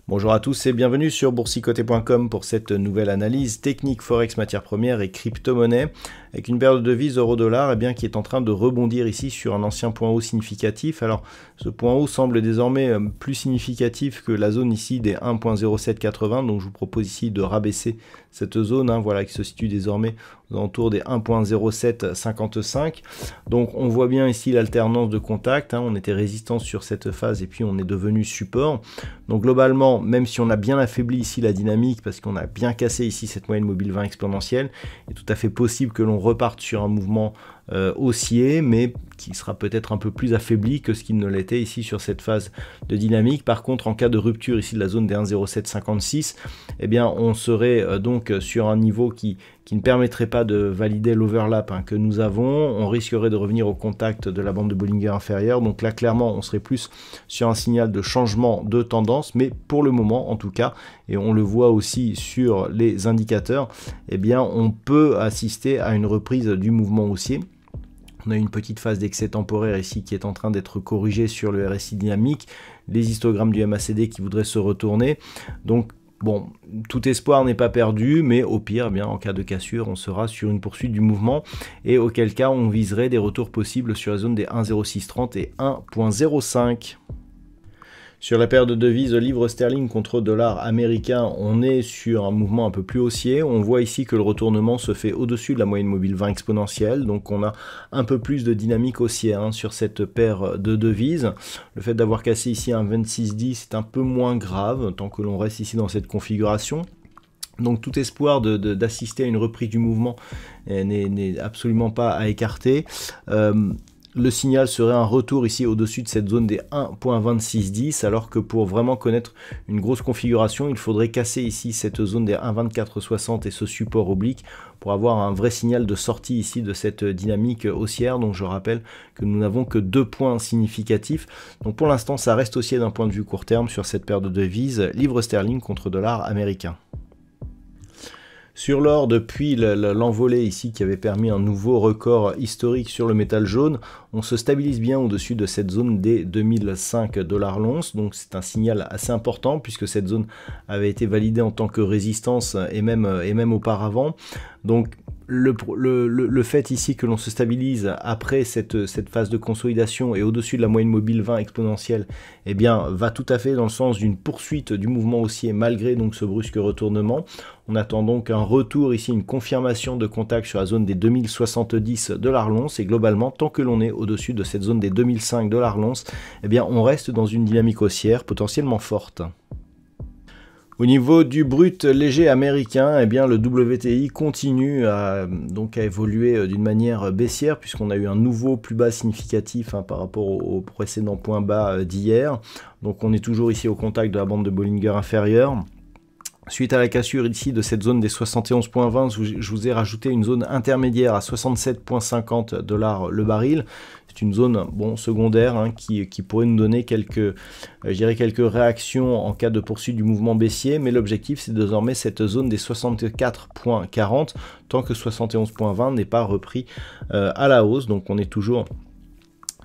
Bonjour à tous et bienvenue sur boursicoté.com pour cette nouvelle analyse technique Forex matières premières et crypto-monnaie avec une paire de devises euro-dollar qui est en train de rebondir ici sur un ancien point haut significatif. Alors ce point haut semble désormais plus significatif que la zone ici des 1.0780, donc je vous propose ici de rabaisser cette zone voilà, qui se situe désormais aux alentours des 1.0755. Donc on voit bien ici l'alternance de contact, on était résistant sur cette phase et puis on est devenu support. Donc globalement, même si on a bien affaibli ici la dynamique parce qu'on a bien cassé ici cette moyenne mobile 20 exponentielle, il est tout à fait possible que l'on reparte sur un mouvement haussier, mais qui sera peut-être un peu plus affaibli que ce qu'il ne l'était ici sur cette phase de dynamique. Par contre, en cas de rupture ici de la zone des 1.0756, on serait donc sur un niveau qui ne permettrait pas de valider l'overlap que nous avons. On risquerait de revenir au contact de la bande de Bollinger inférieure. Donc là, clairement, on serait plus sur un signal de changement de tendance, mais pour le moment, en tout cas, et on le voit aussi sur les indicateurs, on peut assister à une reprise du mouvement haussier. On a une petite phase d'excès temporaire ici qui est en train d'être corrigée sur le RSI dynamique, les histogrammes du MACD qui voudraient se retourner. Donc bon, tout espoir n'est pas perdu, mais au pire, en cas de cassure, on sera sur une poursuite du mouvement et auquel cas on viserait des retours possibles sur la zone des 1.0630 et 1.05. Sur la paire de devises livre sterling contre dollar américain, on est sur un mouvement un peu plus haussier. On voit ici que le retournement se fait au-dessus de la moyenne mobile 20 exponentielle. Donc on a un peu plus de dynamique haussière sur cette paire de devises. Le fait d'avoir cassé ici un 26,10 est un peu moins grave tant que l'on reste ici dans cette configuration. Donc tout espoir d'assister à une reprise du mouvement n'est absolument pas à écarter. Le signal serait un retour ici au-dessus de cette zone des 1.2610, alors que pour vraiment connaître une grosse configuration, il faudrait casser ici cette zone des 1.2460 et ce support oblique pour avoir un vrai signal de sortie ici de cette dynamique haussière. Donc je rappelle que nous n'avons que 2 points significatifs. Donc pour l'instant, ça reste haussier d'un point de vue court terme sur cette paire de devises, livre sterling contre dollar américain. Sur l'or, depuis l'envolée ici qui avait permis un nouveau record historique sur le métal jaune, on se stabilise bien au-dessus de cette zone des 2005 $ l'once. Donc c'est un signal assez important puisque cette zone avait été validée en tant que résistance et même auparavant. Donc le fait ici que l'on se stabilise après cette phase de consolidation et au-dessus de la moyenne mobile 20 exponentielle, va tout à fait dans le sens d'une poursuite du mouvement haussier malgré donc ce brusque retournement. On attend donc un retour ici, une confirmation de contact sur la zone des 2070 $ l'once et globalement, tant que l'on est au-dessus de cette zone des 2005 $ l'once, on reste dans une dynamique haussière potentiellement forte. Au niveau du brut léger américain, le WTI continue à évoluer d'une manière baissière puisqu'on a eu un nouveau plus bas significatif par rapport au précédent point bas d'hier. Donc on est toujours ici au contact de la bande de Bollinger inférieure. Suite à la cassure ici de cette zone des 71,20, je vous ai rajouté une zone intermédiaire à 67,50 $ le baril. C'est une zone secondaire qui pourrait nous donner quelques réactions en cas de poursuite du mouvement baissier, mais l'objectif c'est désormais cette zone des 64,40 tant que 71,20 n'est pas repris à la hausse. Donc on est toujours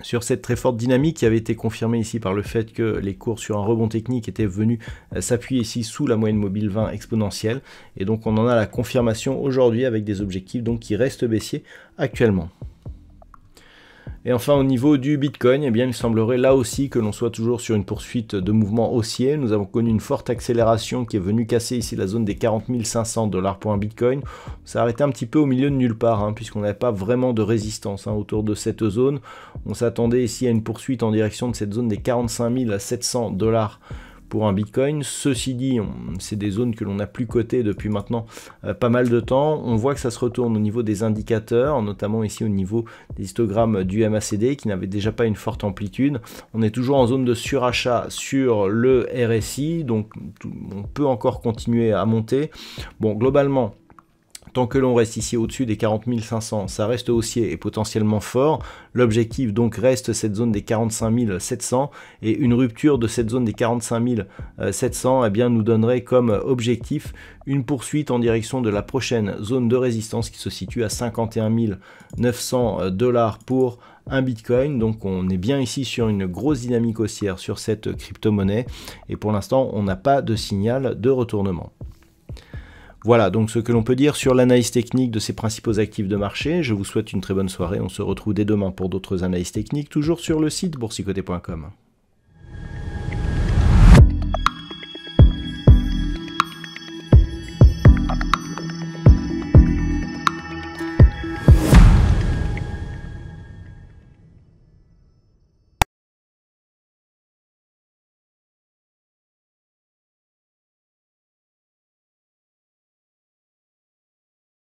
sur cette très forte dynamique qui avait été confirmée ici par le fait que les cours sur un rebond technique étaient venus s'appuyer ici sous la moyenne mobile 20 exponentielle. Et donc on en a la confirmation aujourd'hui avec des objectifs qui restent baissiers actuellement. Et enfin au niveau du Bitcoin, il semblerait là aussi que l'on soit toujours sur une poursuite de mouvement haussier. Nous avons connu une forte accélération qui est venue casser ici la zone des 40 500 $ pour un Bitcoin. On s'est arrêté un petit peu au milieu de nulle part puisqu'on n'avait pas vraiment de résistance autour de cette zone. On s'attendait ici à une poursuite en direction de cette zone des 45 700 $ pour un Bitcoin. Ceci dit, c'est des zones que l'on n'a plus cotées depuis maintenant pas mal de temps. On voit que ça se retourne au niveau des indicateurs, notamment ici au niveau des histogrammes du MACD qui n'avait déjà pas une forte amplitude. On est toujours en zone de surachat sur le RSI, donc on peut encore continuer à monter. Bon, globalement, Tant que l'on reste ici au-dessus des 40 500, ça reste haussier et potentiellement fort. L'objectif donc reste cette zone des 45 700 et une rupture de cette zone des 45 700 eh bien, nous donnerait comme objectif une poursuite en direction de la prochaine zone de résistance qui se situe à 51 900 $ pour un Bitcoin. Donc on est bien ici sur une grosse dynamique haussière sur cette crypto-monnaie et pour l'instant on n'a pas de signal de retournement. Voilà donc ce que l'on peut dire sur l'analyse technique de ces principaux actifs de marché. Je vous souhaite une très bonne soirée. On se retrouve dès demain pour d'autres analyses techniques, toujours sur le site boursicoté.com.